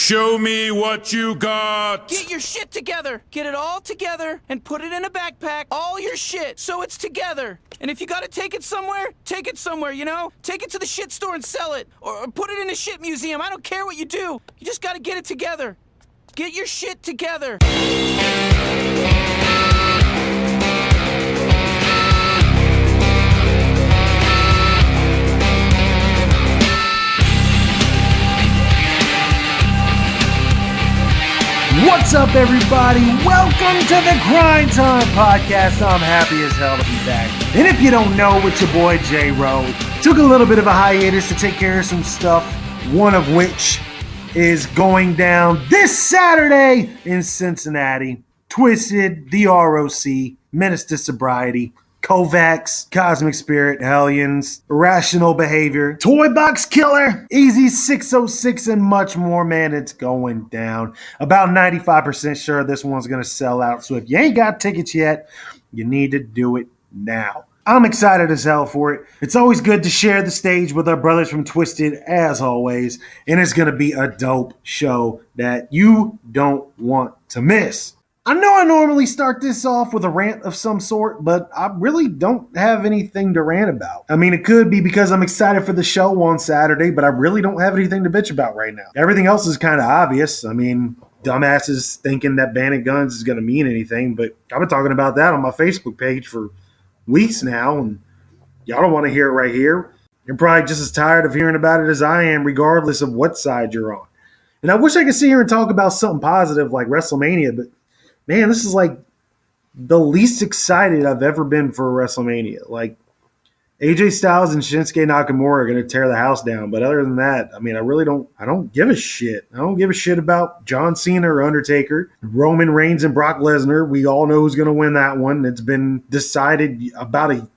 Show me what you got. Get your shit together. Get it all together and put it in a backpack. All your shit, so it's together. And if you gotta take it somewhere, you know? Take it to the shit store and sell it. Or put it in a shit museum. I don't care what you do. You just gotta get it together. Get your shit together. What's up, everybody? Welcome to the Grind Time Podcast. I'm happy as hell to be back. And if you don't know, it's your boy J-Ro. Took a little bit of a hiatus to take care of some stuff, one of which is going down this Saturday in Cincinnati. Twisted, the ROC, Menace to Sobriety, Kovacs, Cosmic Spirit, Hellions, Irrational Behavior, Toy Box Killer, Easy 606, and much more. Man, it's going down. About 95% sure this one's going to sell out. So if you ain't got tickets yet, you need to do it now. I'm excited as hell for it. It's always good to share the stage with our brothers from Twisted, as always. And it's going to be a dope show that you don't want to miss. I know I normally start this off with a rant of some sort, but I really don't have anything to rant about. I mean, it could be because I'm excited for the show on Saturday, but I really don't have anything to bitch about right now. Everything else is kind of obvious. I mean, dumbasses thinking that banning guns is going to mean anything, but I've been talking about that on my Facebook page for weeks now, and y'all don't want to hear it right here. You're probably just as tired of hearing about it as I am, regardless of what side you're on. And I wish I could sit here and talk about something positive like WrestleMania, but man, this is like the least excited I've ever been for WrestleMania. Like, AJ Styles and Shinsuke Nakamura are going to tear the house down. But other than that, I mean, I don't give a shit. I don't give a shit about John Cena or Undertaker, Roman Reigns and Brock Lesnar. We all know who's going to win that one. It's been decided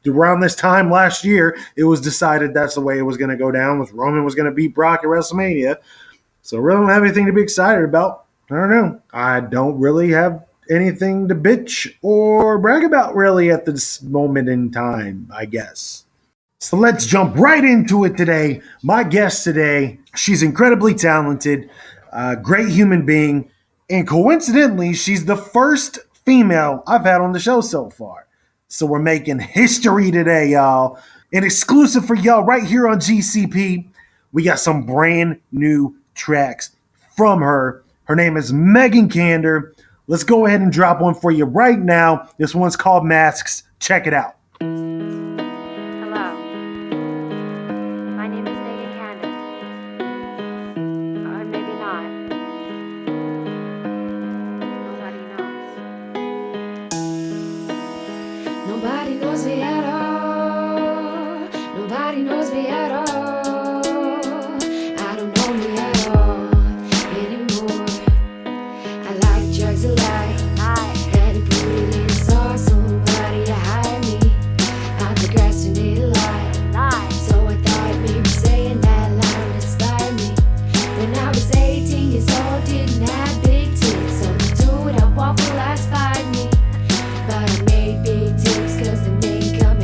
around this time last year. It was decided that's the way it was going to go down, was Roman was going to beat Brock at WrestleMania. So I really don't have anything to be excited about. I don't know. I don't really have anything to bitch or brag about really at this moment in time, I guess. So let's jump right into it today. My guest today, she's incredibly talented, great human being, and coincidentally, she's the first female I've had on the show so far. So we're making history today, y'all. An exclusive for y'all right here on GCP. We got some brand new tracks from her. Her name is Meagan Kandor. Let's go ahead and drop one for you right now. This one's called Masks. Check it out. Hello. My name is Meagan Kandor. Or maybe not. Nobody knows. Nobody knows me at all. Nobody knows me at all. I don't know me at all anymore. I like drugs a lot. Had to put it in a sauce. Somebody to hire me. I procrastinate a lot. So I thought maybe saying that line would inspire me. When I was 18 years old, didn't have big tips. So the dude I walked for last 5 me. But I made big tips cause the main company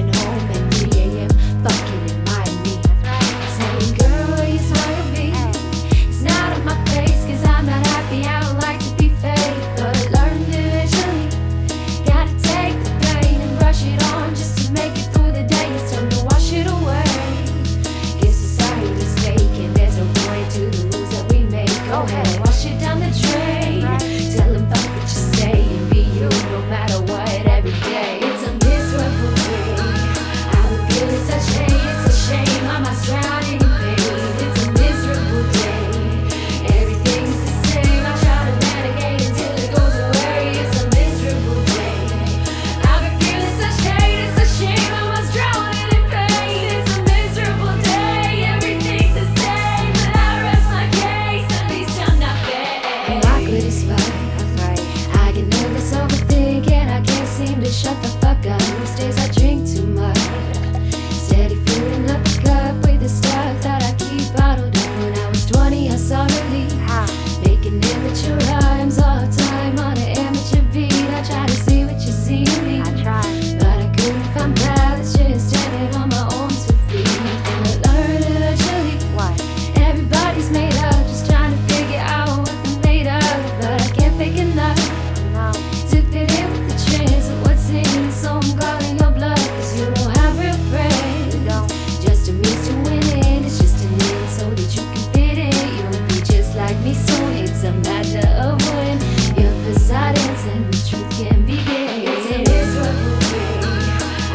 It's a matter of when your facade ends and the truth can begin. It's a miserable day.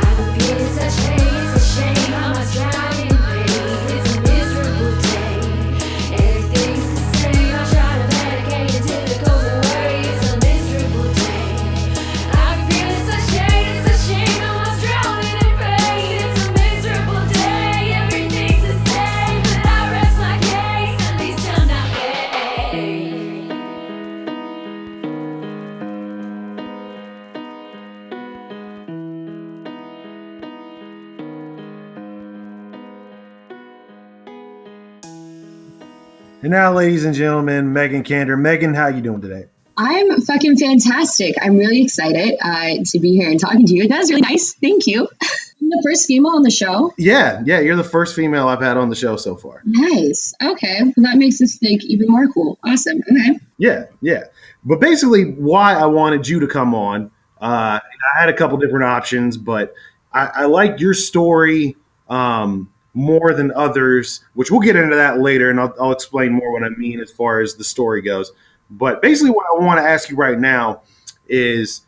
I can feel such pain. It's a shame I must drown in pain. It's a miserable day. Everything's the same. I try to medicate until it goes away. It's a miserable day. I can feel such pain. It's a shame I must drown in pain. It's a miserable day. Everything's the same, but I rest my case. At least I'm not paid. And now, ladies and gentlemen, Meagan Kandor. Meagan, how you doing today? I'm fucking fantastic. I'm really excited to be here and talking to you. That was really nice. Thank you. I'm the first female on the show. Yeah, you're the first female I've had on the show so far. Nice. Okay. Well, that makes this like even more cool. Awesome. Okay. Yeah. But basically, why I wanted you to come on, I had a couple different options, but I like your story more than others, which we'll get into that later, and I'll explain more what I mean as far as the story goes. But basically, what I want to ask you right now is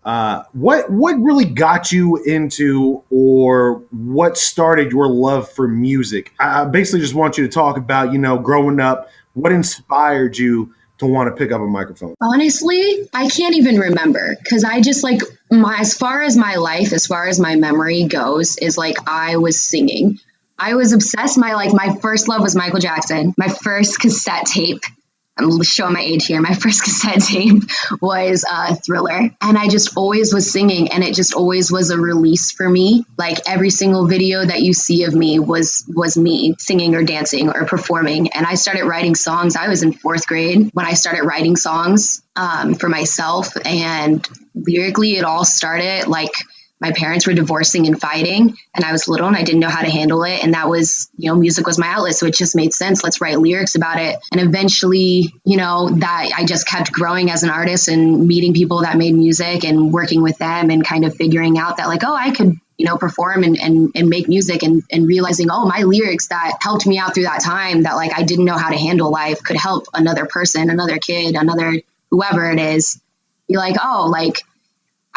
what really got you into, or what started your love for music? I basically just want you to talk about, growing up, what inspired you to want to pick up a microphone? Honestly, I can't even remember because I just like as far as my life, as far as my memory goes, is like I was singing. I was obsessed. My first love was Michael Jackson. My first cassette tape, I'm showing my age here. My first cassette tape was Thriller. And I just always was singing, and it just always was a release for me. Like every single video that you see of me was me singing or dancing or performing. And I started writing songs. I was in 4th grade when I started writing songs for myself. And lyrically, it all started like my parents were divorcing and fighting, and I was little and I didn't know how to handle it. And that was, music was my outlet. So it just made sense. Let's write lyrics about it. And eventually, that I just kept growing as an artist and meeting people that made music and working with them and kind of figuring out that like, oh, I could, perform and make music and realizing, oh, my lyrics that helped me out through that time that like I didn't know how to handle life could help another person, another kid, another whoever it is. Be like, oh, like,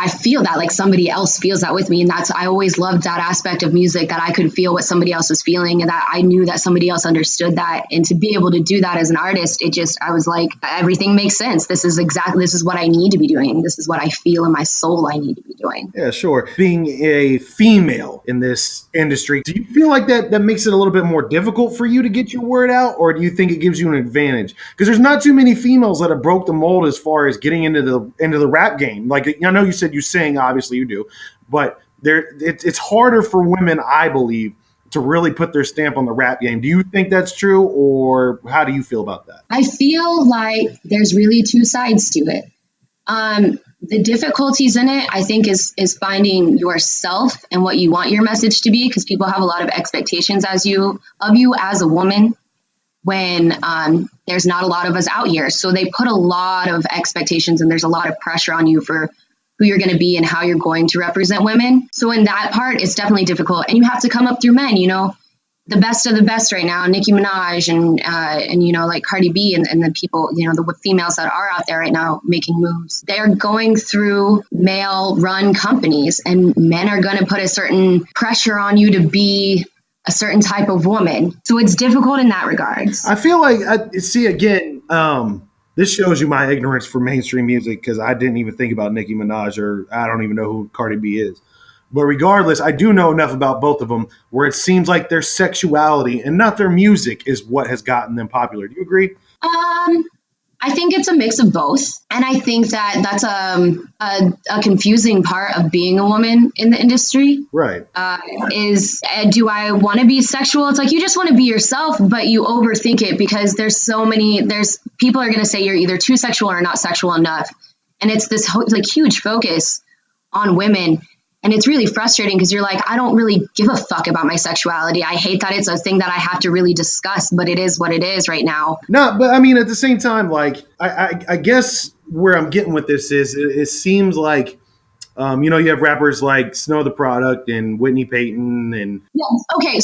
I feel that like somebody else feels that with me. And I always loved that aspect of music, that I could feel what somebody else was feeling and that I knew that somebody else understood that. And to be able to do that as an artist, I was like, everything makes sense. This is what I need to be doing. This is what I feel in my soul I need to be doing. Yeah, sure. Being a female in this industry, do you feel like that makes it a little bit more difficult for you to get your word out, or do you think it gives you an advantage? Because there's not too many females that have broke the mold as far as getting into the rap game. Like, I know you said you sing, obviously you do, but it's harder for women, I believe, to really put their stamp on the rap game. Do you think that's true, or how do you feel about that? I feel like there's really two sides to it. The difficulties in it, I think, is finding yourself and what you want your message to be, because people have a lot of expectations of you as a woman when there's not a lot of us out here. So they put a lot of expectations and there's a lot of pressure on you for who you're going to be and how you're going to represent women. So in that part, it's definitely difficult. And you have to come up through men, the best of the best right now, Nicki Minaj and like Cardi B and the people, the females that are out there right now making moves. They are going through male run companies, and men are going to put a certain pressure on you to be a certain type of woman. So it's difficult in that regards. I feel like, this shows you my ignorance for mainstream music, because I didn't even think about Nicki Minaj, or I don't even know who Cardi B is. But regardless, I do know enough about both of them where it seems like their sexuality and not their music is what has gotten them popular. Do you agree? I think it's a mix of both. And I think that that's a confusing part of being a woman in the industry. Right. Do I want to be sexual? It's like you just want to be yourself, but you overthink it because there's people are going to say you're either too sexual or not sexual enough. And it's this huge focus on women. And it's really frustrating because you're like, I don't really give a fuck about my sexuality. I hate that it's a thing that I have to really discuss, but it is what it is right now. No, but I mean, at the same time, like, I guess where I'm getting with this is it seems like You have rappers like Snow the Product and Whitney Payton and Yeah. Okay.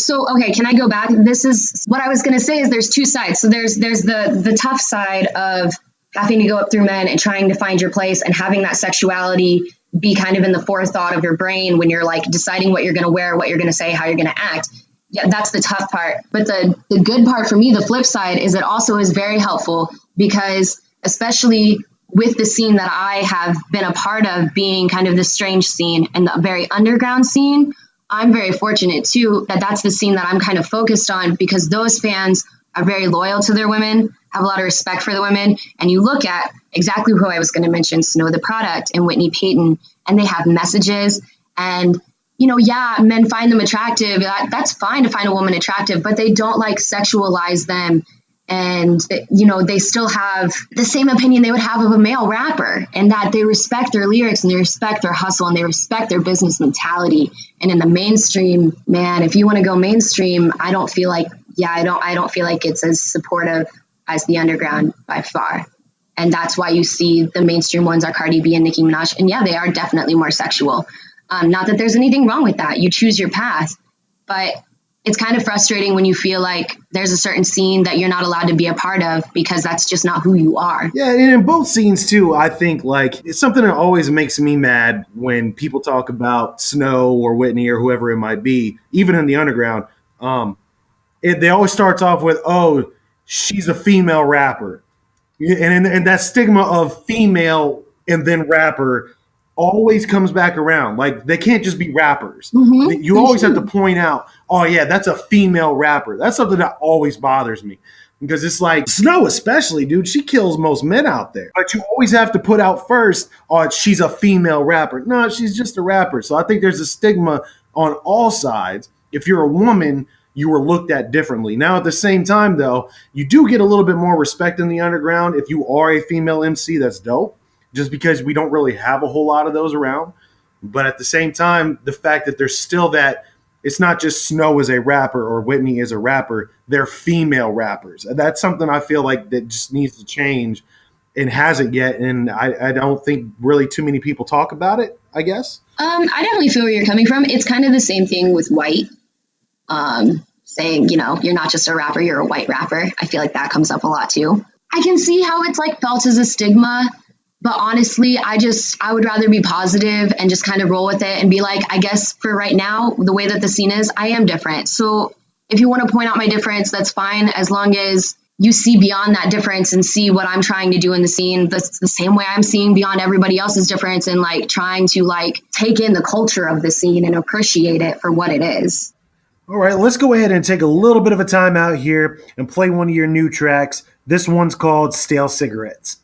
Can I go back? This is what I was going to say is there's two sides. So there's the tough side of having to go up through men and trying to find your place and having that sexuality be kind of in the forethought of your brain when you're like deciding what you're going to wear, what you're going to say, how you're going to act. Yeah, that's the tough part. But the good part for me, the flip side, is it also is very helpful because especially with the scene that I have been a part of being kind of the strange scene and the very underground scene, I'm very fortunate too that that's the scene that I'm kind of focused on because those fans are very loyal to their women, have a lot of respect for the women. And you look at exactly who I was going to mention, Snow the Product and Whitney Payton, and they have messages and men find them attractive. That's fine to find a woman attractive, but they don't like sexualize them. And, they still have the same opinion they would have of a male rapper and that they respect their lyrics and they respect their hustle and they respect their business mentality. And in the mainstream, man, if you want to go mainstream, I don't feel like it's as supportive as the underground by far. And that's why you see the mainstream ones are Cardi B and Nicki Minaj. And yeah, they are definitely more sexual. Not that there's anything wrong with that. You choose your path, but it's kind of frustrating when you feel like there's a certain scene that you're not allowed to be a part of because that's just not who you are. Yeah, and in both scenes too, I think like it's something that always makes me mad when people talk about Snow or Whitney or whoever it might be, even in the underground. They always starts off with, "Oh, she's a female rapper," and that stigma of female and then rapper always comes back around. Like they can't just be rappers. Mm-hmm. You always have to point out, oh yeah, that's a female rapper. That's something that always bothers me because it's like Snow, especially, dude, she kills most men out there. But you always have to put out first, oh, she's a female rapper. No, she's just a rapper. So I think there's a stigma on all sides. If you're a woman, you were looked at differently. Now, at the same time, though, you do get a little bit more respect in the underground. If you are a female MC, that's dope. Just because we don't really have a whole lot of those around. But at the same time, the fact that there's still that, it's not just Snow is a rapper or Whitney is a rapper, they're female rappers. And that's something I feel like that just needs to change and hasn't yet. And I don't think really too many people talk about it, I guess. I definitely feel where you're coming from. It's kind of the same thing with white. Saying, you're not just a rapper, you're a white rapper. I feel like that comes up a lot too. I can see how it's like felt as a stigma. But honestly, I would rather be positive and just kind of roll with it and be like, I guess for right now, the way that the scene is, I am different. So if you want to point out my difference, that's fine. As long as you see beyond that difference and see what I'm trying to do in the scene, that's the same way I'm seeing beyond everybody else's difference and like trying to like take in the culture of the scene and appreciate it for what it is. All right, let's go ahead and take a little bit of a time out here and play one of your new tracks. This one's called Stale Cigarettes.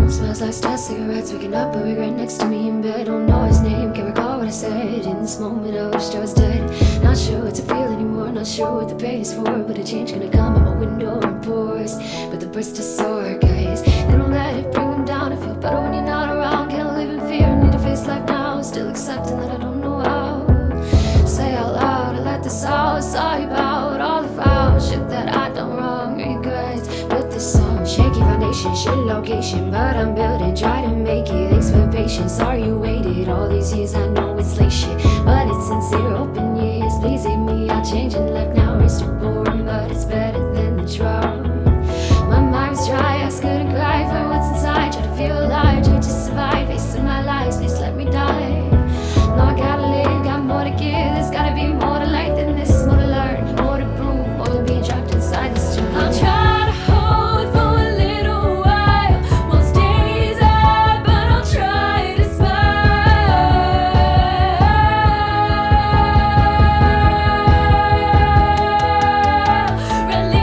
Smells like stale cigarettes, waking up a regret next to me in bed. Don't know his name, can't recall what I said. In this moment I wished I was dead. Not sure what to feel anymore, not sure what the pain is for. But a change gonna come at my window and pours. But the burst is sore, guys. They don't let it bring them down. I feel better when you're not around. Can't live in fear, need to face life now. Still accepting that I don't know how. Say out loud, I let this out. Sorry about all the foul shit that I done wrong. Regrets, built this song. Shaky foundation, shit location. But I'm building, try to make it. Thanks for patience, sorry you waited all these years. I know it's late shit, but it's sincere, open years. Please hit me, I'll change and life now. Race to boring, but it's better than the drought. My mind was dry, I couldn't cry for what's inside. Try to feel alive, try to survive. Facing my lies, please let me die. No, I gotta live, got more to give. There's gotta be more to life than this. More to learn, more to prove, more than being trapped inside this dream. I'll try to hold for a little while. Most days are, but I'll try to smile. Relive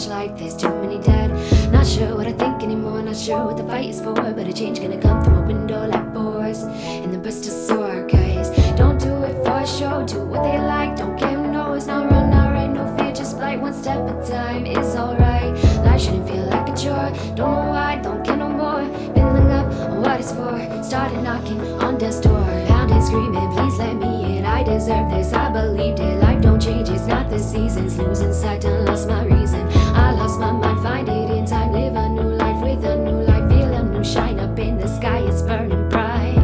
much life, there's too many dead. Not sure what I think anymore, not sure what the fight is for, but a change gonna come through a window like boars, and the bust is sore, guys. Don't do it for a show, do what they like, don't care who knows. No run, not right, no fear, just flight, one step at a time is alright. Life shouldn't feel like a chore, don't know why, don't care no more. Been hung up on what it's for, started knocking on death's door, pounding, screaming, please let me in, I deserve this, I believed it. Life don't change, it's not the seasons, losing sight, done lost my reason. I lost my mind, find it in time, live a new life with a new life, feel a new shine up in the sky, it's burning bright.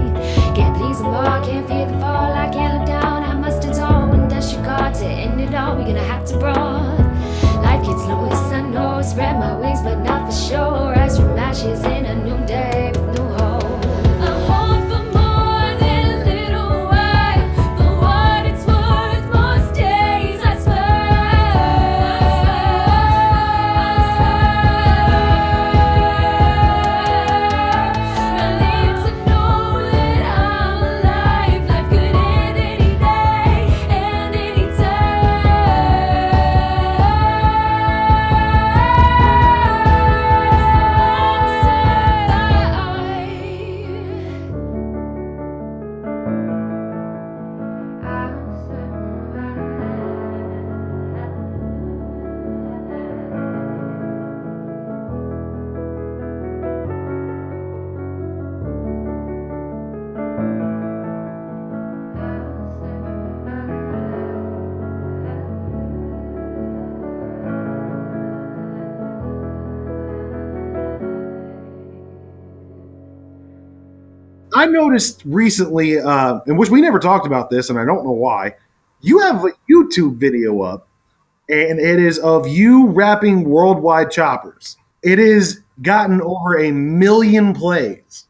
Can't please them all, can't fear the fall, I can't look down, I must atone when dust your guard to end it all, we're gonna have to brawl. Life gets loose, I know, spread my wings but not for show, rise from ashes in a new day with new hope. I hope for more than a little while, for what it's worth, most days I I need to know that I'm alive, life could end any day, and any I noticed recently, in which we never talked about this, and I don't know why. You have a YouTube video up, and it is of you rapping "Worldwide Choppers." It has gotten over 1 million plays.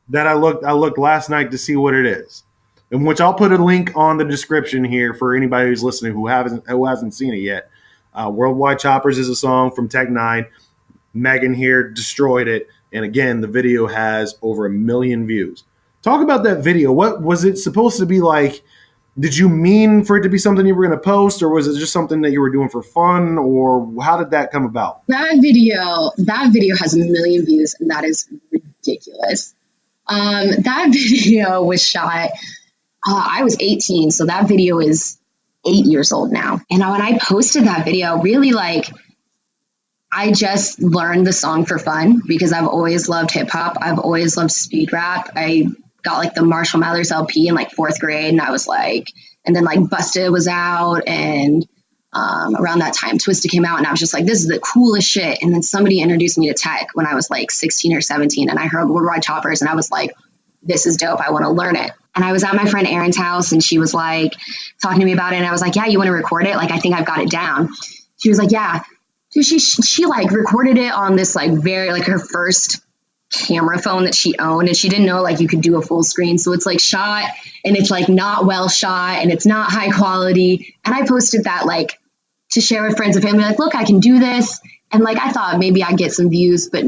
That I looked last night to see what it is, in which I'll put a link on the description here for anybody who's listening who hasn't seen it yet. "Worldwide Choppers" is a song from Tech Nine. Meagan here destroyed it. And again, the video has over 1 million views. Talk about that video. What was it supposed to be like? Did you mean for it to be something you were going to post, or was it just something that you were doing for fun, or how did that come about? That video has 1 million views, and that is ridiculous. That video was shot. I was 18, so that video is 8 years old now. And when I posted that video, really I just learned the song for fun because I've always loved hip hop. I've always loved speed rap. I got the Marshall Mathers LP in 4th grade, and I was and then Busted was out, and around that time Twisted came out, and I was just this is the coolest shit. And then somebody introduced me to tech when I was 16 or 17, and I heard Worldwide Choppers, and I was like, this is dope. I want to learn it. And I was at my friend Erin's house, and she was talking to me about it, and I was like, yeah, you want to record it? I think I've got it down. She was like, yeah. Dude, she recorded it on this very her first camera phone that she owned, and she didn't know you could do a full screen, so it's shot and it's not well shot and it's not high quality. And I posted that to share with friends and family, look, I can do this. And I thought maybe I'd get some views, but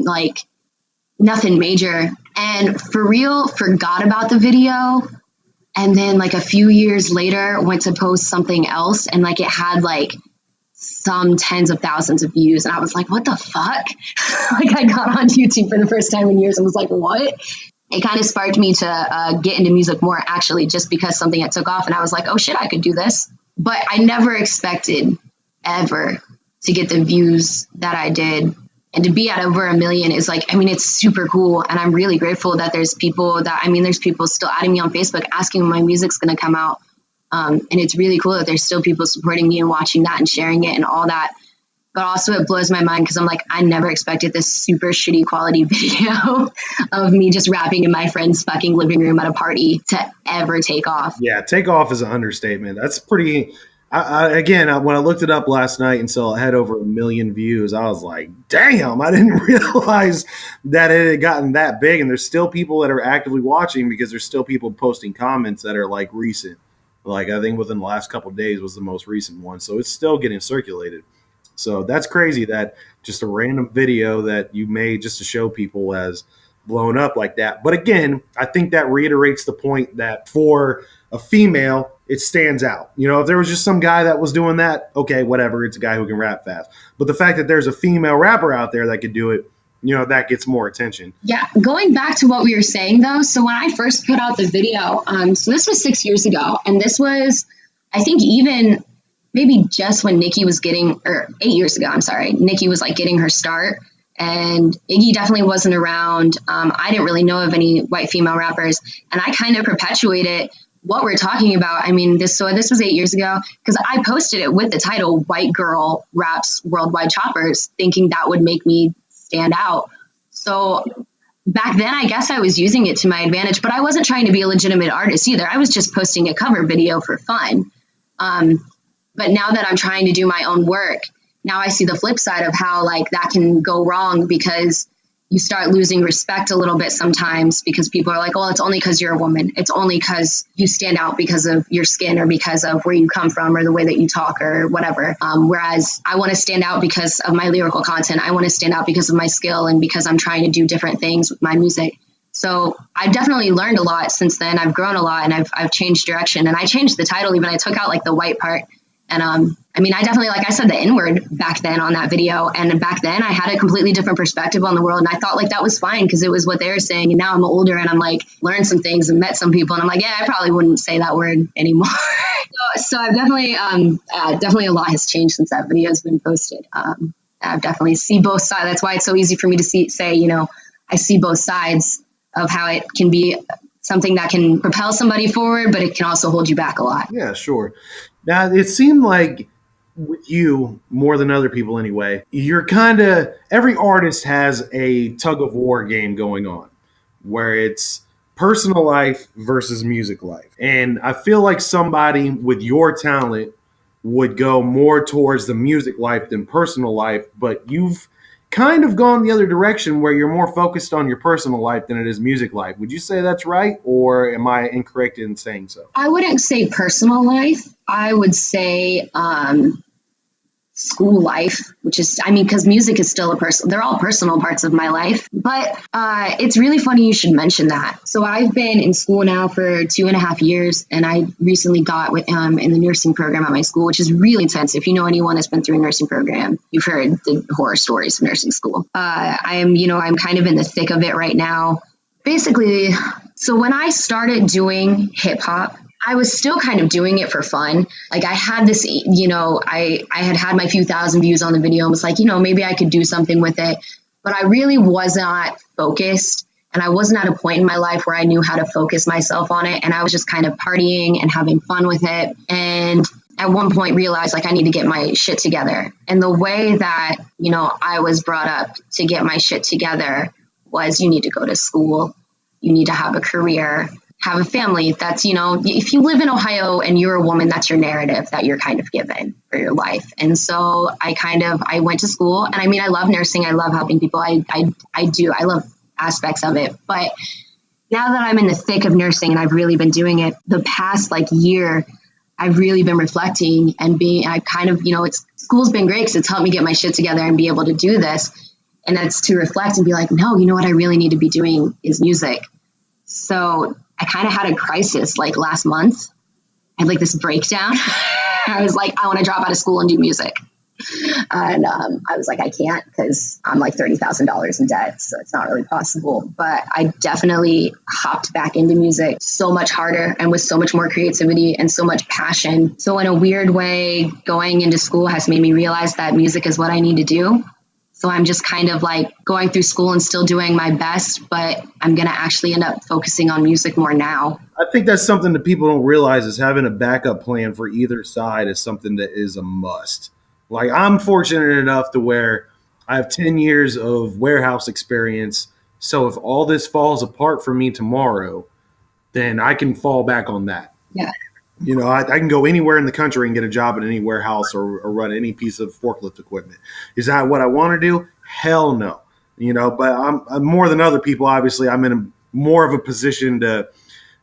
nothing major. And for real, forgot about the video. And then a few years later went to post something else, and it had some tens of thousands of views. And I was like, what the fuck? I got on YouTube for the first time in years and was like, what? It kind of sparked me to get into music more, actually, just because something had took off. And I was like, oh shit, I could do this. But I never expected ever to get the views that I did. And to be at over 1 million is it's super cool. And I'm really grateful that there's people still adding me on Facebook asking when my music's going to come out. And it's really cool that there's still people supporting me and watching that and sharing it and all that. But also it blows my mind because I'm I never expected this super shitty quality video of me just rapping in my friend's fucking living room at a party to ever take off. Yeah, take off is an understatement. That's pretty... Again, when I looked it up last night and saw it had over 1 million views, I was like, damn, I didn't realize that it had gotten that big. And there's still people that are actively watching because there's still people posting comments that are recent. I think within the last couple of days was the most recent one. So it's still getting circulated. So that's crazy that just a random video that you made just to show people has blown up like that. But again, I think that reiterates the point that for a female, it stands out. You know, if there was just some guy that was doing that, okay, whatever, it's a guy who can rap fast. But the fact that there's a female rapper out there that could do it, you know, that gets more attention. Yeah, going back to what we were saying though, so when I first put out the video, so this was 6 years ago, and this was, I think, even maybe just when Nicki was getting, or 8 years ago, I'm sorry, Nicki was like getting her start, and Iggy definitely wasn't around. I didn't really know of any white female rappers, and I kind of perpetuated what we're talking about. I mean, this was 8 years ago, because I posted it with the title "White Girl Raps Worldwide Choppers," thinking that would make me stand out. So back then, I guess I was using it to my advantage, but I wasn't trying to be a legitimate artist either. I was just posting a cover video for fun. But now that I'm trying to do my own work, now I see the flip side of how like that can go wrong, because you start losing respect a little bit sometimes, because people are like, well, it's only because you're a woman. It's only because you stand out because of your skin or because of where you come from or the way that you talk or whatever. Whereas I want to stand out because of my lyrical content. I want to stand out because of my skill and because I'm trying to do different things with my music. So I've definitely learned a lot since then. I've grown a lot, and I've changed direction, and I changed the title. Even I took out like the white part. And I mean, I definitely, like I said, the N-word back then on that video. And back then I had a completely different perspective on the world. And I thought like that was fine because it was what they were saying. And now I'm older and I'm like learned some things and met some people. And I'm like, yeah, I probably wouldn't say that word anymore. so I've definitely, definitely a lot has changed since that video has been posted. I've definitely see both sides. That's why it's so easy for me to say, you know, I see both sides of how it can be something that can propel somebody forward, but it can also hold you back a lot. Yeah, sure. Now, it seemed like with you, more than other people anyway, you're kind of, every artist has a tug of war game going on where it's personal life versus music life. And I feel like somebody with your talent would go more towards the music life than personal life, but you've kind of gone the other direction where you're more focused on your personal life than it is music life. Would you say that's right, or am I incorrect in saying so? I wouldn't say personal life. I would say school life, which is, I mean, because music is still they're all personal parts of my life. But it's really funny you should mention that. So I've been in school now for 2.5 years, and I recently got with in the nursing program at my school, which is really intense. If you know anyone that's been through a nursing program, you've heard the horror stories of nursing school. I'm kind of in the thick of it right now. Basically, so when I started doing hip hop, I was still kind of doing it for fun. Like I had this, you know, I had my few thousand views on the video and was like, you know, maybe I could do something with it. But I really was not focused, and I wasn't at a point in my life where I knew how to focus myself on it. And I was just kind of partying and having fun with it. And at one point realized like I need to get my shit together. And the way that, you know, I was brought up to get my shit together was you need to go to school. You need to have a career, have a family. That's, you know, if you live in Ohio and you're a woman, that's your narrative that you're kind of given for your life. And so I went to school, and I mean, I love nursing. I love helping people. I love aspects of it. But now that I'm in the thick of nursing and I've really been doing it the past like year, I've really been reflecting and I kind of, you know, school's been great because it's helped me get my shit together and be able to do this. And that's to reflect and be like, no, you know what I really need to be doing is music. So I kind of had a crisis like last month. I had like this breakdown. I was like, I want to drop out of school and do music. And I was like, I can't because I'm like $30,000 in debt. So it's not really possible. But I definitely hopped back into music so much harder and with so much more creativity and so much passion. So in a weird way, going into school has made me realize that music is what I need to do. So I'm just kind of like going through school and still doing my best, but I'm going to actually end up focusing on music more now. I think that's something that people don't realize is having a backup plan for either side is something that is a must. Like I'm fortunate enough to where I have 10 years of warehouse experience. So if all this falls apart for me tomorrow, then I can fall back on that. Yeah. You know, I can go anywhere in the country and get a job in any warehouse or run any piece of forklift equipment. Is that what I want to do? Hell no. You know, but I'm more than other people. Obviously, I'm in more of a position to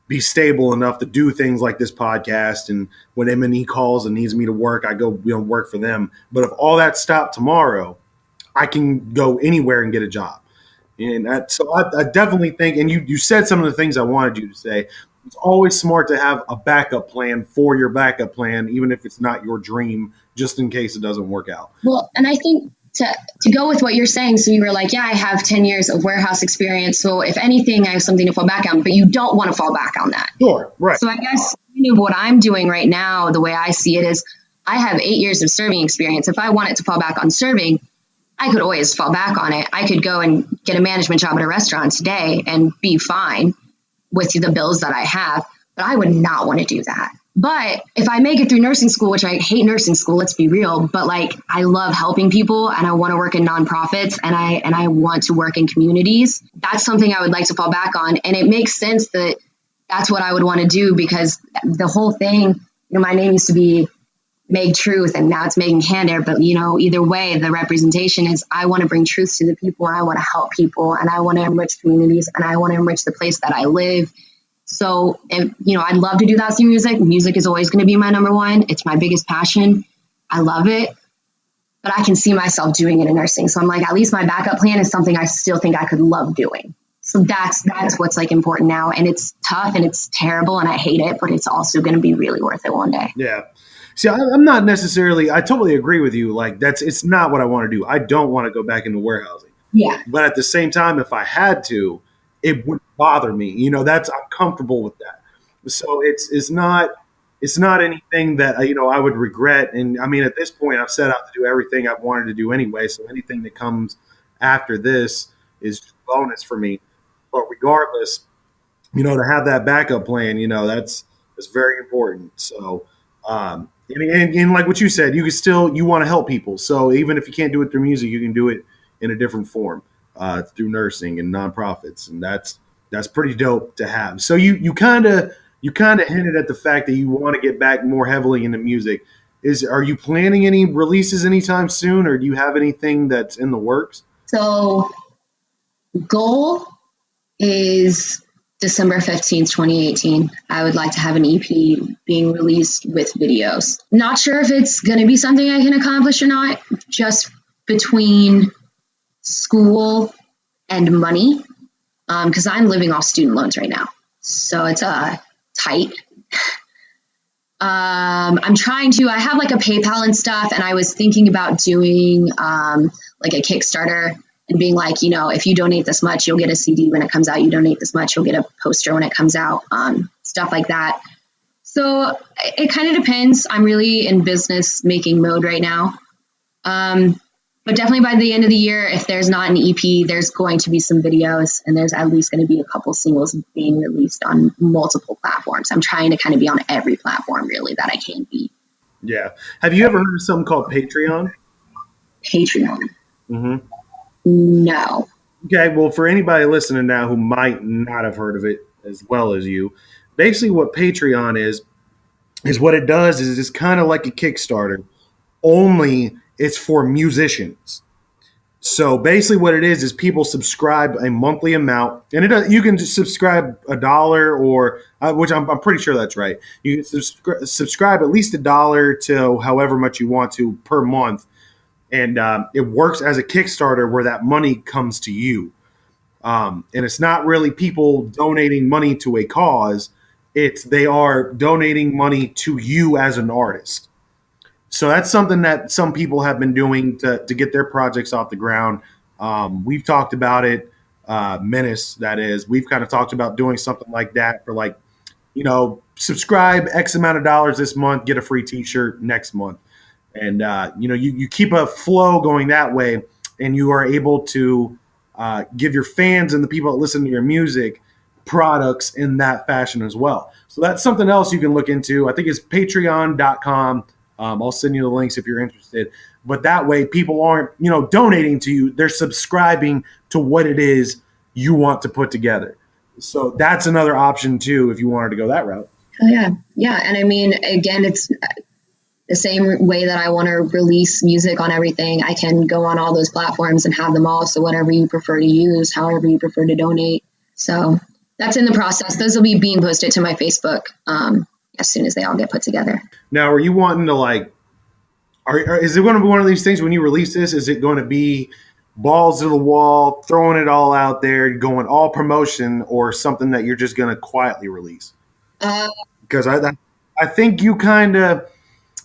be stable enough to do things like this podcast. And when M&E calls and needs me to work, I go, you know, work for them. But if all that stopped tomorrow, I can go anywhere and get a job. And so I definitely think, and you said some of the things I wanted you to say. It's always smart to have a backup plan for your backup plan, even if it's not your dream, just in case it doesn't work out. Well, and I think to go with what you're saying, so you were like, yeah, I have 10 years of warehouse experience. So if anything, I have something to fall back on, but you don't want to fall back on that. Sure, right. So I guess what I'm doing right now, the way I see it is I have 8 years of serving experience. If I wanted to fall back on serving, I could always fall back on it. I could go and get a management job at a restaurant today and be fine with the bills that I have, but I would not want to do that. But if I make it through nursing school, which I hate nursing school, let's be real, but like I love helping people and I want to work in nonprofits and I want to work in communities. That's something I would like to fall back on. And it makes sense that that's what I would want to do because the whole thing, my name used to be Meg Truth and now it's Meagan Kandor. But, either way, the representation is I want to bring truth to the people and I want to help people and I want to enrich communities and I want to enrich the place that I live. So, I'd love to do that through music. Music is always going to be my number one. It's my biggest passion. I love it, but I can see myself doing it in nursing. So I'm like, at least my backup plan is something I still think I could love doing. So that's what's like important now. And it's tough and it's terrible and I hate it, but it's also going to be really worth it one day. Yeah. See, I'm not necessarily, I totally agree with you. Like it's not what I want to do. I don't want to go back into warehousing. Yeah. But at the same time, if I had to, it wouldn't bother me. I'm comfortable with that. So it's not anything that, I would regret. And I mean, at this point, I've set out to do everything I've wanted to do anyway. So anything that comes after this is just bonus for me. But regardless, to have that backup plan, that's very important. So, and like what you said, you want to help people. So even if you can't do it through music, you can do it in a different form. Through nursing and nonprofits, and that's pretty dope to have. So you kind of hinted at the fact that you want to get back more heavily into music. Are you planning any releases anytime soon, or do you have anything that's in the works? So, goal is December 15th, 2018. I would like to have an EP being released with videos. Not sure if it's going to be something I can accomplish or not. Just between school and money, because I'm living off student loans right now, so it's tight. I'm trying to. I have like a PayPal and stuff, and I was thinking about doing like a Kickstarter and being like, if you donate this much, you'll get a CD when it comes out. You donate this much, you'll get a poster when it comes out. Stuff like that. So it kind of depends. I'm really in business making mode right now. But definitely by the end of the year, if there's not an EP, there's going to be some videos and there's at least going to be a couple singles being released on multiple platforms. I'm trying to kind of be on every platform really that I can be. Yeah. Have you ever heard of something called Patreon? Patreon? Mm-hmm. No. Okay. Well, for anybody listening now who might not have heard of it as well as you, basically what Patreon is what it does is it's kind of like a Kickstarter, only it's for musicians. So basically what it is people subscribe a monthly amount, and you can just subscribe $1 or which I'm pretty sure that's right. You can subscribe at least $1 to however much you want to per month. And it works as a Kickstarter where that money comes to you. And it's not really people donating money to a cause. They are donating money to you as an artist. So that's something that some people have been doing to get their projects off the ground. We've talked about it, Menace, that is. We've kind of talked about doing something like that for subscribe X amount of dollars this month, get a free T-shirt next month. And, you keep a flow going that way, and you are able to give your fans and the people that listen to your music products in that fashion as well. So that's something else you can look into. I think it's patreon.com. I'll send you the links if you're interested. But that way people aren't, donating to you. They're subscribing to what it is you want to put together. So that's another option too, if you wanted to go that route. Oh, yeah. Yeah. And I mean, again, it's the same way that I want to release music on everything. I can go on all those platforms and have them all. So whatever you prefer to use, however you prefer to donate. So that's in the process. Those will be being posted to my Facebook as soon as they all get put together. Now, are you wanting to is it going to be one of these things when you release this? Is it going to be balls to the wall, throwing it all out there, going all promotion, or something that you're just going to quietly release? Because I think you kind of,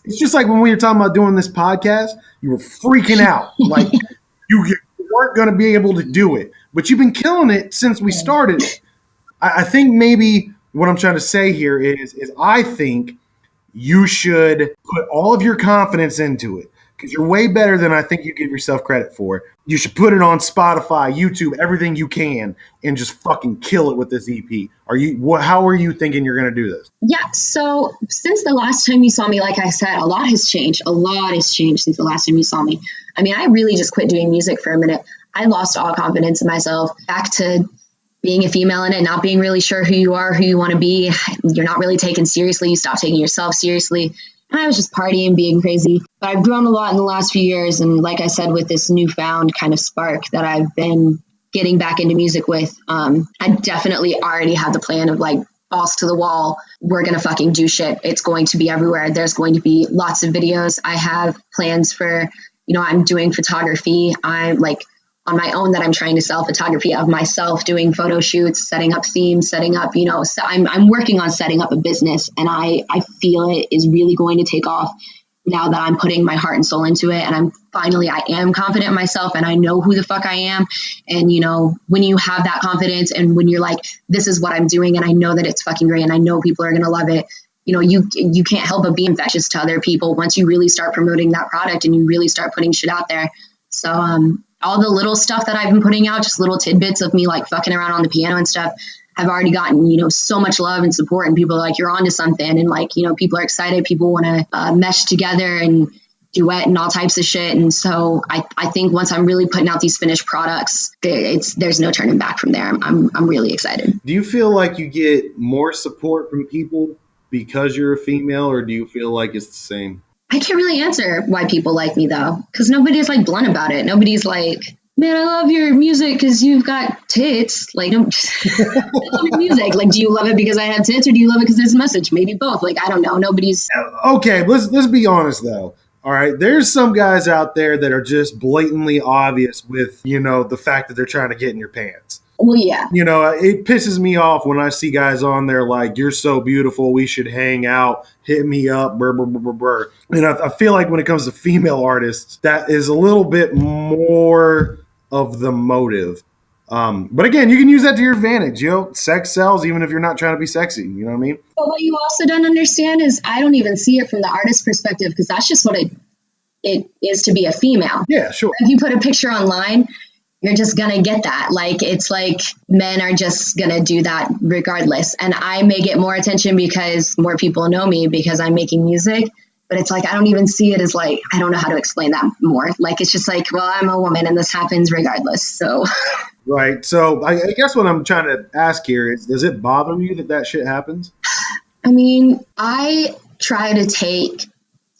it's just like when we were talking about doing this podcast, you were freaking out. Like you weren't going to be able to do it, but you've been killing it since we started it. I think maybe what I'm trying to say here is I think you should put all of your confidence into it because you're way better than I think you give yourself credit for. You should put it on Spotify, YouTube, everything you can, and just fucking kill it with this EP. How are you thinking you're going to do this? Yeah, so since the last time you saw me, like I said, a lot has changed. A lot has changed since the last time you saw me. I mean, I really just quit doing music for a minute. I lost all confidence in myself, back to being a female in it, not being really sure who you are, who you want to be. You're not really taken seriously. You stop taking yourself seriously. And I was just partying, being crazy. But I've grown a lot in the last few years. And like I said, with this newfound kind of spark that I've been getting back into music with, I definitely already had the plan of like balls to the wall. We're going to fucking do shit. It's going to be everywhere. There's going to be lots of videos. I have plans for, I'm doing photography. I'm like, on my own that I'm trying to sell photography of myself, doing photo shoots, setting up themes, setting up, so I'm working on setting up a business, and I feel it is really going to take off now that I'm putting my heart and soul into it. And I am confident in myself, and I know who the fuck I am. And, when you have that confidence and when you're like, this is what I'm doing, and I know that it's fucking great and I know people are going to love it, you can't help but be infectious to other people once you really start promoting that product and you really start putting shit out there. So, all the little stuff that I've been putting out, just little tidbits of me like fucking around on the piano and stuff, I've already gotten, so much love and support, and people are like, you're onto something. And like, people are excited. People want to mesh together and duet and all types of shit. And so I think once I'm really putting out these finished products, there's no turning back from there. I'm really excited. Do you feel like you get more support from people because you're a female, or do you feel like it's the same? I can't really answer why people like me though, because nobody's like blunt about it. Nobody's like, man, I love your music because you've got tits. Like, I love your music. Like, do you love it because I have tits, or do you love it because there's a message? Maybe both. Like, I don't know. Nobody's okay. Let's be honest though. All right, there's some guys out there that are just blatantly obvious with the fact that they're trying to get in your pants. Well, yeah. It pisses me off when I see guys on there like, you're so beautiful, we should hang out, hit me up, brr, brr, brr, brr, brr. And I feel like when it comes to female artists, that is a little bit more of the motive. But again, you can use that to your advantage. Sex sells even if you're not trying to be sexy. You know what I mean? But what you also don't understand is I don't even see it from the artist perspective, because that's just what it is to be a female. Yeah, sure. If you put a picture online, you're just going to get that. Like, it's like men are just going to do that regardless. And I may get more attention because more people know me because I'm making music. But it's like, I don't even see it as like, I don't know how to explain that more. Like, it's just like, well, I'm a woman and this happens regardless. So. Right. So I guess what I'm trying to ask here is, does it bother you that shit happens? I mean, I try to take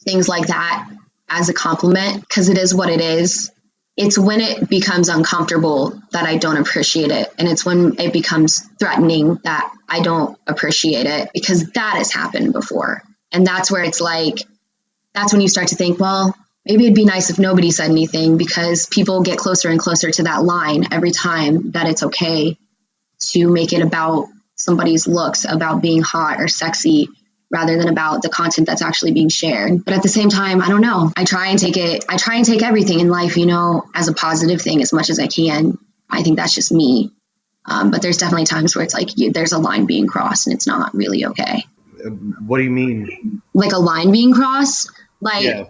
things like that as a compliment because it is what it is. It's when it becomes uncomfortable that I don't appreciate it. And it's when it becomes threatening that I don't appreciate it, because that has happened before. And that's where it's like, that's when you start to think, well, maybe it'd be nice if nobody said anything, because people get closer and closer to that line every time that it's okay to make it about somebody's looks, about being hot or sexy, rather than about the content that's actually being shared. But at the same time, I don't know. I try and take everything in life, as a positive thing as much as I can. I think that's just me. But there's definitely times where it's like, there's a line being crossed and it's not really okay. What do you mean? Like a line being crossed? Like, yeah.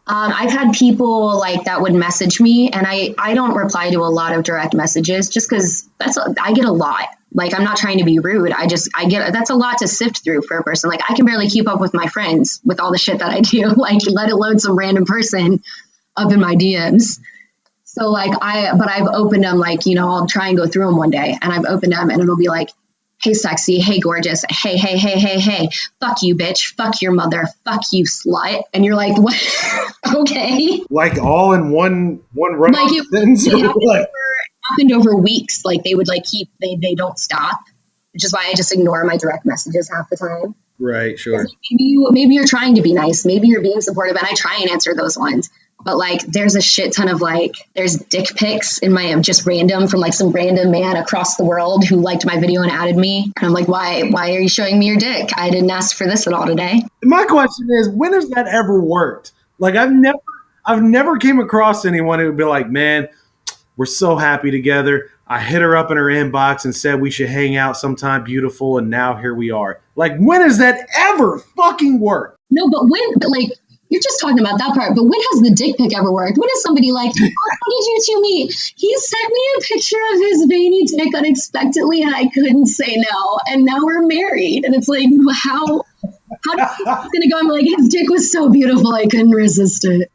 I've had people like that would message me, and I don't reply to a lot of direct messages just because I get a lot. Like, I'm not trying to be rude. That's a lot to sift through for a person. Like, I can barely keep up with my friends with all the shit that I do, like, let alone some random person up in my DMs. So like, I've opened them, like, I'll try and go through them one day, and I've opened them and it'll be like, hey, sexy. Hey, gorgeous. Hey. Fuck you, bitch. Fuck your mother. Fuck you, slut. And you're like, what? Okay. Like all in one run like sentence? It happened over weeks. Like they would like they don't stop, which is why I just ignore my direct messages half the time. Right, sure. Maybe you're trying to be nice. Maybe you're being supportive, and I try and answer those ones. But like, there's a shit ton of like, there's dick pics in my just random from like some random man across the world who liked my video and added me. And I'm like, why are you showing me your dick? I didn't ask for this at all today. My question is, when has that ever worked? Like, I've never came across anyone who would be like, man, we're so happy together. I hit her up in her inbox and said we should hang out sometime beautiful, and now here we are. Like, when has that ever fucking worked? No, but like, you're just talking about that part, but when has the dick pic ever worked? When is somebody like, oh, how did you two meet? He sent me a picture of his veiny dick unexpectedly and I couldn't say no, and now we're married. And it's like, how gonna go? I'm like, his dick was so beautiful I couldn't resist it.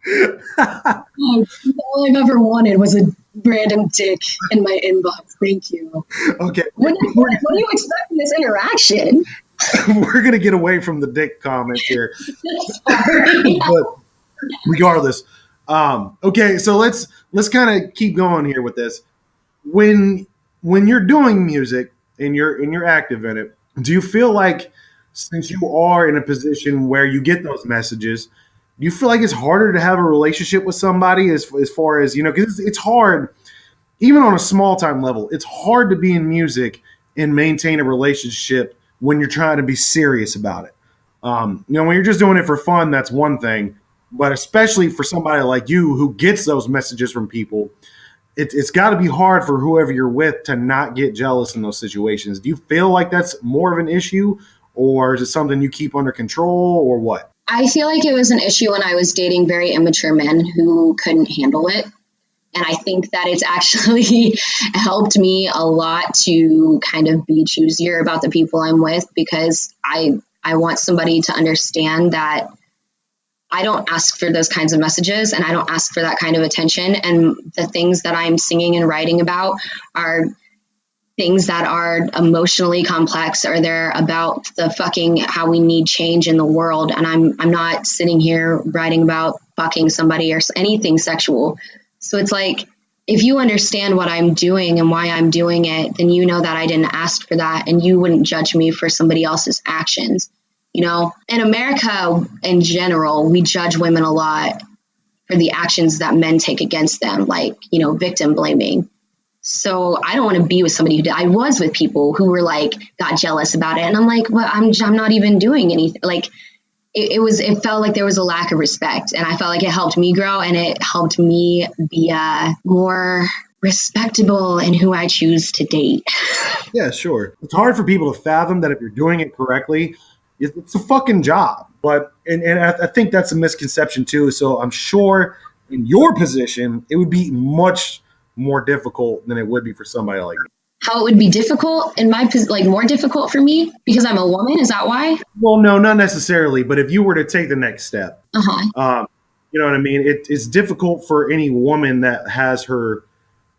All I've ever wanted was a random dick in my inbox. Thank you. Okay. What do you expect from this interaction? We're going to get away from the dick comments here. But regardless. Okay, so let's kind of keep going here with this. When you're doing music and you're active in it, do you feel like, since you are in a position where you get those messages, do you feel like it's harder to have a relationship with somebody as far as, because it's hard, even on a small time level, it's hard to be in music and maintain a relationship when you're trying to be serious about it. When you're just doing it for fun, that's one thing. But especially for somebody like you who gets those messages from people, it's got to be hard for whoever you're with to not get jealous in those situations. Do you feel like that's more of an issue, or is it something you keep under control, or what? I feel like it was an issue when I was dating very immature men who couldn't handle it. And I think that it's actually helped me a lot to kind of be choosier about the people I'm with, because I want somebody to understand that I don't ask for those kinds of messages and I don't ask for that kind of attention. And the things that I'm singing and writing about are things that are emotionally complex, or they're about the fucking how we need change in the world. And I'm not sitting here writing about fucking somebody or anything sexual. So it's like, if you understand what I'm doing and why I'm doing it, then you know that I didn't ask for that, and you wouldn't judge me for somebody else's actions. In America in general, we judge women a lot for the actions that men take against them, like, victim blaming. So I don't want to be with somebody who did. I was with people who were like, got jealous about it. And I'm like, well, I'm not even doing anything. Like, it felt like there was a lack of respect, and I felt like it helped me grow, and it helped me be more respectable in who I choose to date. Yeah, sure. It's hard for people to fathom that if you're doing it correctly, it's a fucking job. But and I think that's a misconception too. So I'm sure in your position, it would be much more difficult than it would be for somebody like me. How it would be difficult in my more difficult for me because I'm a woman? Is that why? Well, no, not necessarily. But if you were to take the next step, you know what I mean? It's difficult for any woman that has her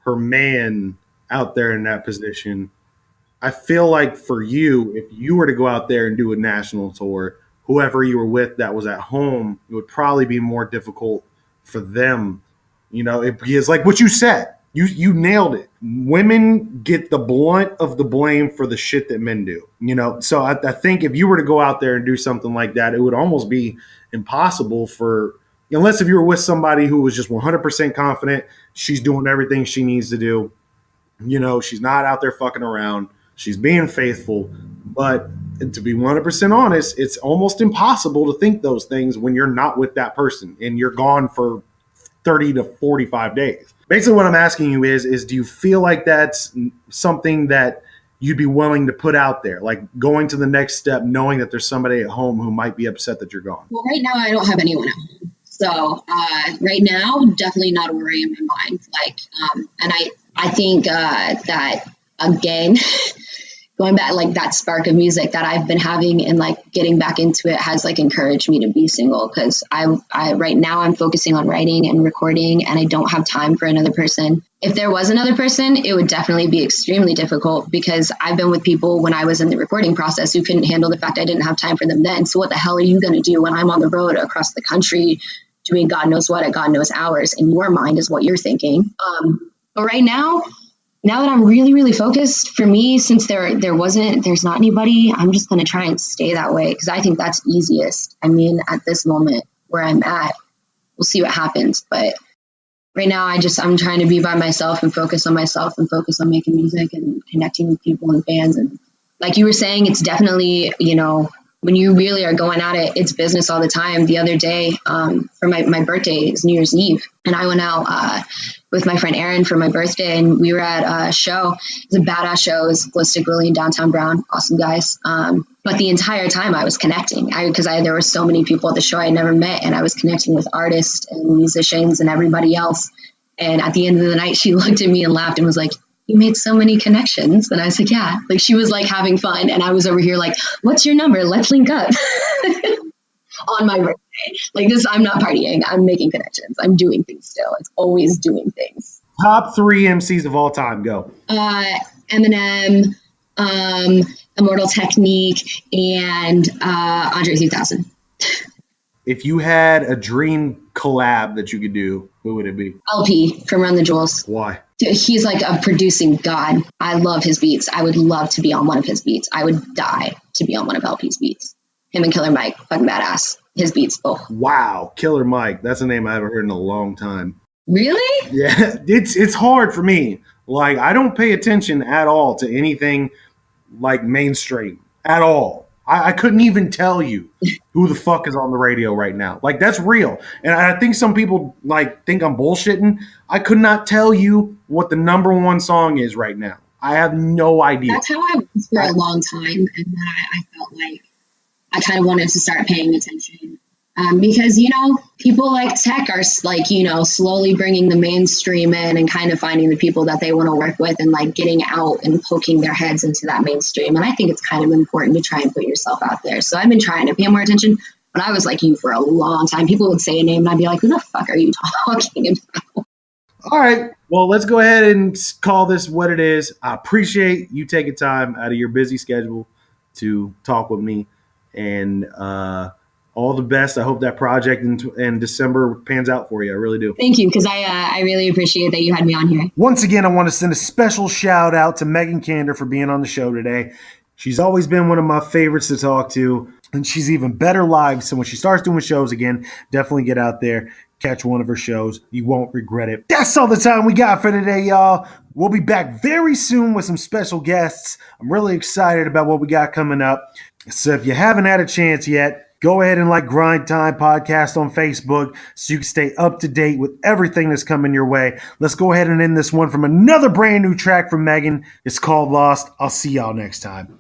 man out there in that position. I feel like for you, if you were to go out there and do a national tour, whoever you were with that was at home, it would probably be more difficult for them. Because like what you said, you nailed it. Women get the blunt of the blame for the shit that men do. So I think if you were to go out there and do something like that, it would almost be impossible unless if you were with somebody who was just 100% confident she's doing everything she needs to do. She's not out there fucking around. She's being faithful. But to be 100% honest, it's almost impossible to think those things when you're not with that person and you're gone for 30 to 45 days. Basically what I'm asking you is do you feel like that's something that you'd be willing to put out there, like going to the next step, knowing that there's somebody at home who might be upset that you're gone? Well, right now I don't have anyone at home. So right now, definitely not a worry in my mind. And I think that, again, going back, like that spark of music that I've been having and like getting back into it has like encouraged me to be single, because I right now I'm focusing on writing and recording, and I don't have time for another person. If there was another person, it would definitely be extremely difficult, because I've been with people when I was in the recording process who couldn't handle the fact I didn't have time for them then. So what the hell are you going to do when I'm on the road across the country doing God knows what at God knows hours? In your mind is what you're thinking. But right now that I'm really, really focused, for me, since there's not anybody, I'm just going to try and stay that way, because I think that's easiest. I mean, at this moment where I'm at, we'll see what happens. But right now I'm trying to be by myself and focus on myself and focus on making music and connecting with people and fans. And like you were saying, it's definitely, when you really are going at it, it's business all the time. The other day, for my birthday is New Year's Eve, and I went out with my friend Aaron for my birthday, and we were at a show. It was a badass show. It was Ballistic Willie and Downtown Brown. Awesome guys. But the entire time I was connecting because there were so many people at the show I never met, and I was connecting with artists and musicians and everybody else. And at the end of the night, she looked at me and laughed and was like, "You made so many connections." And I was like, "Yeah." Like, she was like having fun. And I was over here like, "What's your number? Let's link up." On my birthday. Like this, I'm not partying. I'm making connections. I'm doing things still. It's always doing things. Top 3 MCs of all time. Go. Eminem, Immortal Technique, and Andre 3000. If you had a dream collab that you could do, who would it be? LP from Run the Jewels. Why? Dude, he's like a producing god. I love his beats. I would love to be on one of his beats. I would die to be on one of LP's beats. Him and Killer Mike, fucking badass. His beats, oh. Wow, Killer Mike. That's a name I haven't heard in a long time. Really? Yeah, it's hard for me. Like, I don't pay attention at all to anything like mainstream at all. I couldn't even tell you who the fuck is on the radio right now. Like, that's real. And I think some people like think I'm bullshitting. I could not tell you what the number 1 song is right now. I have no idea. That's how I was for a long time. And then I felt like I kind of wanted to start paying attention. Because, people like tech are like, slowly bringing the mainstream in and kind of finding the people that they want to work with and like getting out and poking their heads into that mainstream. And I think it's kind of important to try and put yourself out there. So I've been trying to pay more attention, but I was like you for a long time. People would say a name and I'd be like, who the fuck are you talking about? All right. Well, let's go ahead and call this what it is. I appreciate you taking time out of your busy schedule to talk with me, and all the best. I hope that project in December pans out for you. I really do. Thank you, because I really appreciate that you had me on here. Once again, I want to send a special shout out to Meagan Kandor for being on the show today. She's always been one of my favorites to talk to, and she's even better live. So when she starts doing shows again, definitely get out there, catch one of her shows. You won't regret it. That's all the time we got for today, y'all. We'll be back very soon with some special guests. I'm really excited about what we got coming up. So if you haven't had a chance yet, go ahead and like Grind Time Podcast on Facebook so you can stay up to date with everything that's coming your way. Let's go ahead and end this one from another brand new track from Meagan. It's called Lost. I'll see y'all next time.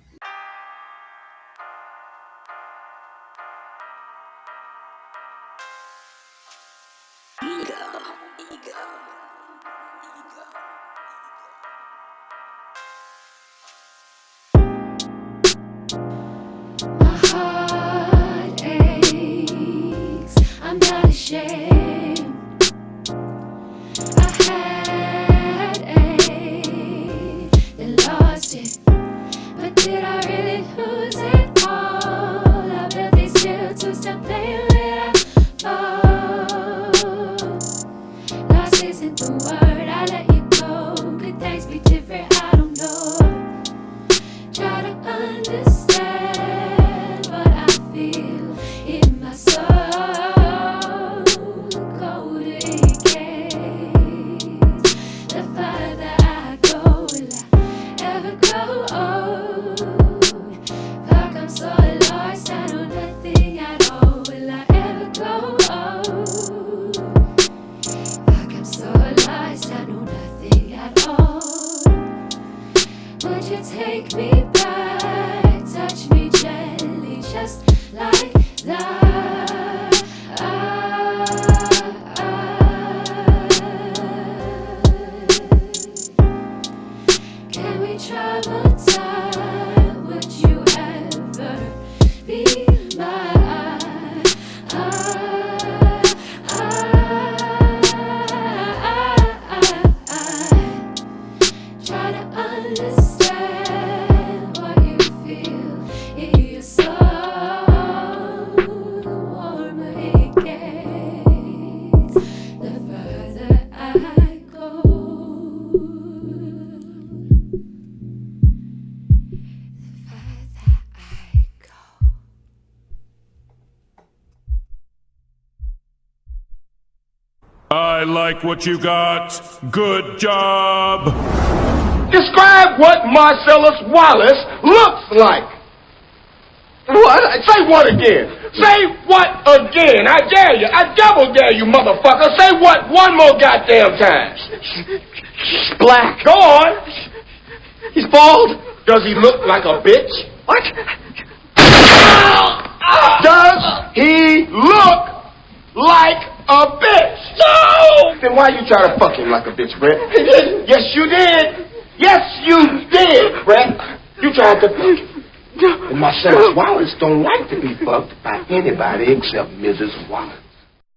I like what you got. Good job. Describe what Marcellus Wallace looks like. What? Say what again? Say what again? I dare you. I double dare you, motherfucker. Say what one more goddamn time. He's black. Go on. He's bald. Does he look like a bitch? What? Does he look like a bitch? No! Then why you try to fuck him like a bitch, Brett? Yes, you did. Yes, you did, Brett. You tried to fuck him. And Marcellus Wallace don't like to be fucked by anybody except Mrs. Wallace.